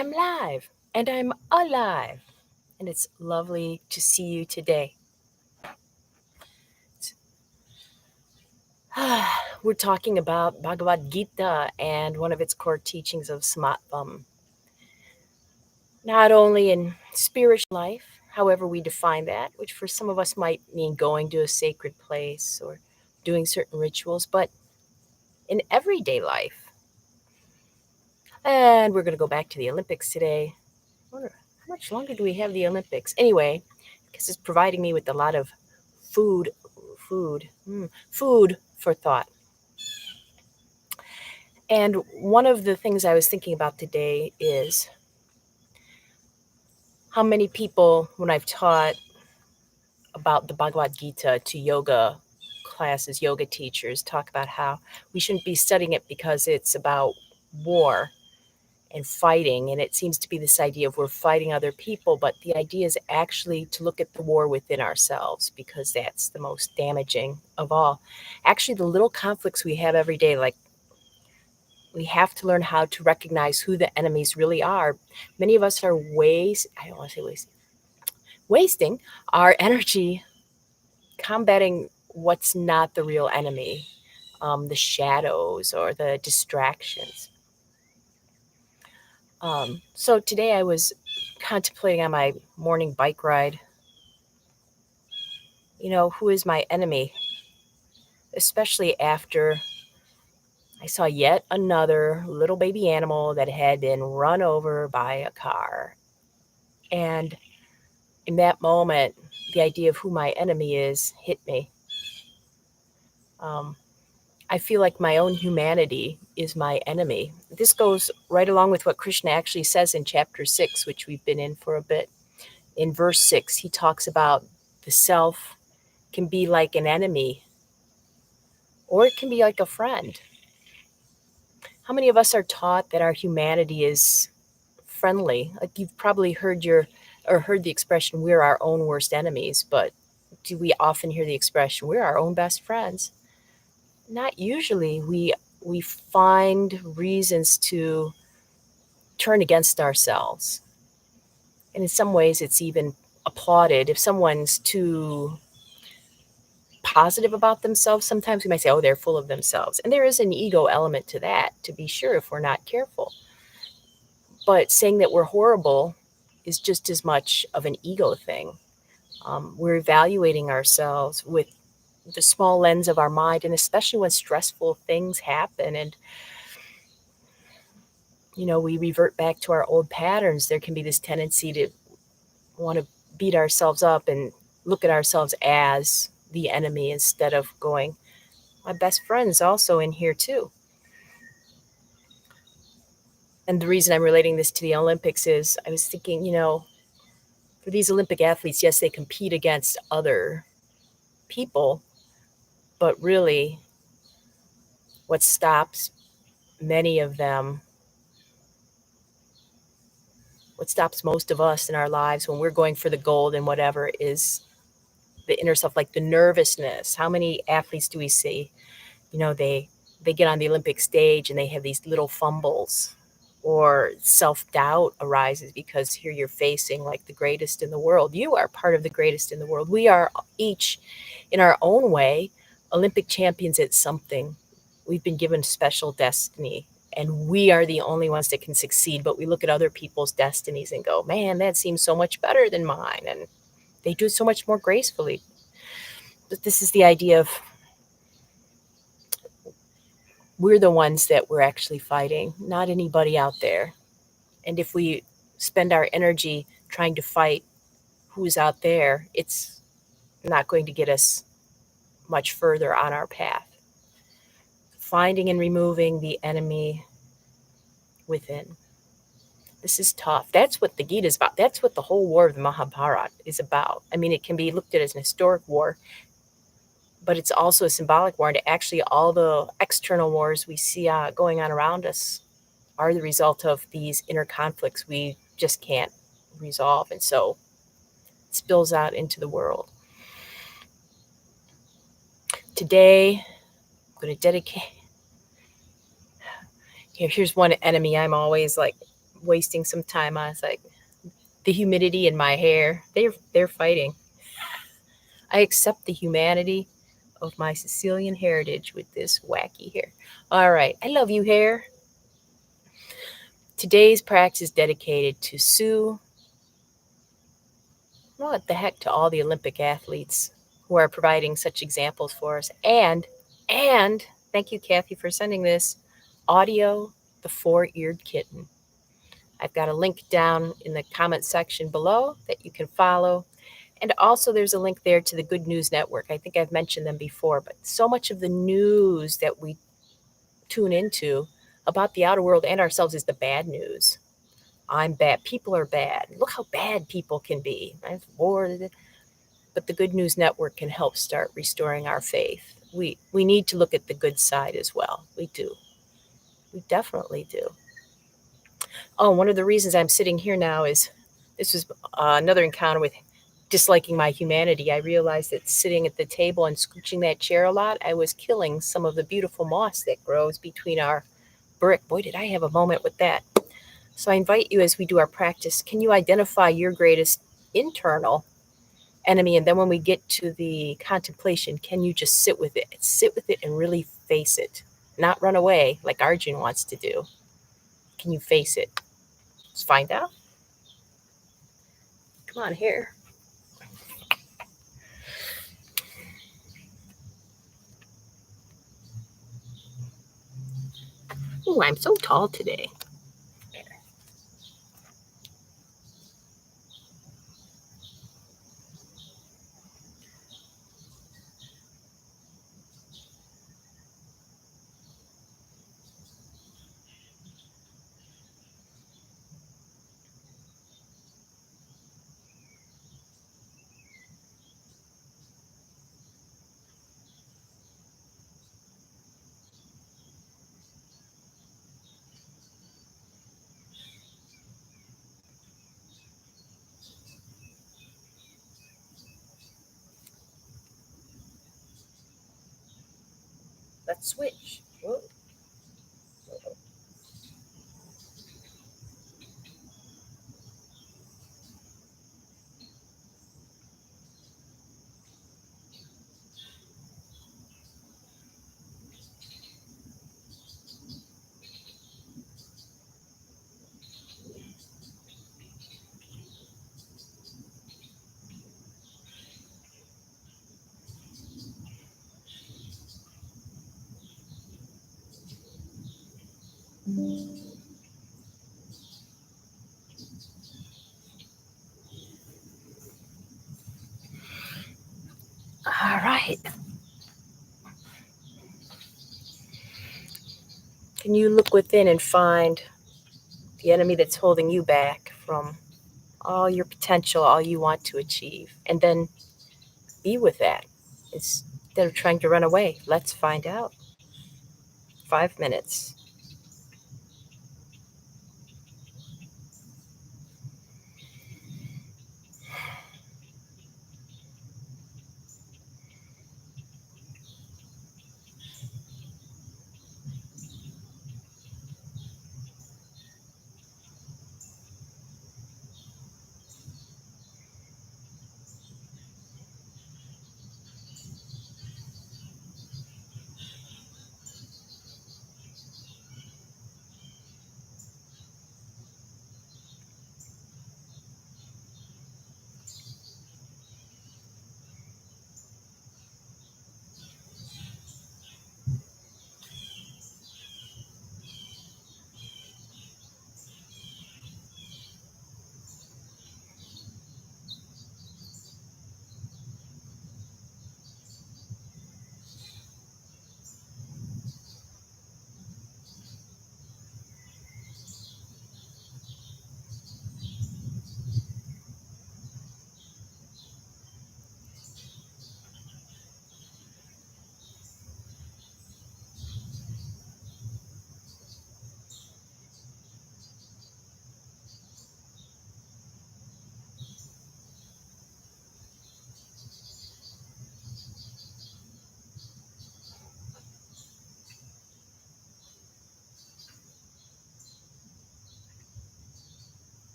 I'm live and I'm alive, and it's lovely to see you today. We're talking about Bhagavad Gita and one of its core teachings of Samatvam. Not only in spiritual life, however we define that, which for some of us might mean going to a sacred place or doing certain rituals, but in everyday life. And we're going to go back to the Olympics today. I wonder, how much longer do we have the Olympics? Anyway, because it's providing me with a lot of food for thought. And one of the things I was thinking about today is how many people, when I've taught about the Bhagavad Gita to yoga classes, yoga teachers, talk about how we shouldn't be studying it because it's about war and fighting. And it seems to be this idea of we're fighting other people, but the idea is actually to look at the war within ourselves, because that's the most damaging of all. Actually, the little conflicts we have every day, like we have to learn how to recognize who the enemies really are. Many of us are wasting our energy combating what's not the real enemy, the shadows or the distractions. So today I was contemplating on my morning bike ride, who is my enemy? Especially after I saw yet another little baby animal that had been run over by a car. And in that moment, the idea of who my enemy is hit me. I feel like my own humanity is my enemy. This goes right along with what Krishna actually says in chapter 6, which we've been in for a bit. In verse 6, he talks about the self can be like an enemy, or it can be like a friend. How many of us are taught that our humanity is friendly? Like you've probably heard the expression, we're our own worst enemies, but do we often hear the expression, we're our own best friends? Not usually. We find reasons to turn against ourselves. And in some ways it's even applauded. If someone's too positive about themselves, sometimes we might say, oh, they're full of themselves. And there is an ego element to that, to be sure, if we're not careful. But saying that we're horrible is just as much of an ego thing. We're evaluating ourselves with the small lens of our mind, and especially when stressful things happen and we revert back to our old patterns, there can be this tendency to want to beat ourselves up and look at ourselves as the enemy instead of going, my best friend's also in here too. And the reason I'm relating this to the Olympics is I was thinking, for these Olympic athletes, yes, they compete against other people, but really what stops many of them, what stops most of us in our lives when we're going for the gold and whatever, is the inner self, like the nervousness. How many athletes do we see? They get on the Olympic stage and they have these little fumbles, or self-doubt arises because here you're facing like the greatest in the world. You are part of the greatest in the world. We are each in our own way Olympic champions at something. We've been given special destiny and we are the only ones that can succeed, but we look at other people's destinies and go, man, that seems so much better than mine, and they do it so much more gracefully. But this is the idea of we're the ones that we're actually fighting, not anybody out there. And if we spend our energy trying to fight who's out there, it's not going to get us much further on our path. Finding and removing the enemy within. This is tough. That's what the Gita is about. That's what the whole war of the Mahabharata is about. I mean, it can be looked at as an historic war, but it's also a symbolic war. And actually, all the external wars we see going on around us are the result of these inner conflicts we just can't resolve. And so it spills out into the world. Today, I'm going to dedicate. Here's one enemy I'm always like wasting some time on. It's like the humidity in my hair. They're fighting. I accept the humanity of my Sicilian heritage with this wacky hair. All right. I love you, hair. Today's practice is dedicated to Sue. What the heck, to all the Olympic athletes who are providing such examples for us. And thank you, Kathy, for sending this audio, The Four-Eared Kitten. I've got a link down in the comment section below that you can follow. And also there's a link there to the Good News Network. I think I've mentioned them before, but so much of the news that we tune into about the outer world and ourselves is the bad news. I'm bad. People are bad. Look how bad people can be. Right? War. But the Good News Network can help start restoring our faith. We need to look at the good side as well. We do. We definitely do. Oh, one of the reasons I'm sitting here now is this was another encounter with disliking my humanity. I realized that sitting at the table and scooching that chair a lot, I was killing some of the beautiful moss that grows between our brick. Boy, did I have a moment with that. So I invite you, as we do our practice, can you identify your greatest internal enemy? And then when we get to the contemplation, can you just sit with it? Sit with it and really face it. Not run away like Arjun wants to do. Can you face it? Let's find out. Come on here. Oh, I'm so tall today. Let's switch. Whoa. All right. Can you look within and find the enemy that's holding you back from all your potential, all you want to achieve? And then be with that instead of trying to run away. Let's find out. 5 minutes.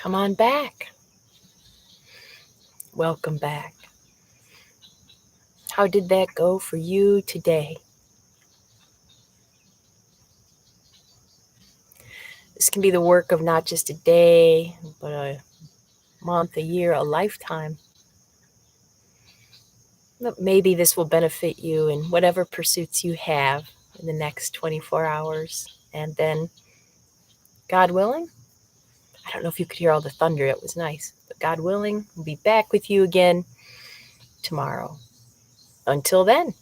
Come on back. Welcome back. How did that go for you today? This can be the work of not just a day, but a month, a year, a lifetime. Maybe this will benefit you in whatever pursuits you have in the next 24 hours. And then, God willing, I don't know if you could hear all the thunder, it was nice. But God willing, we'll be back with you again tomorrow. Until then.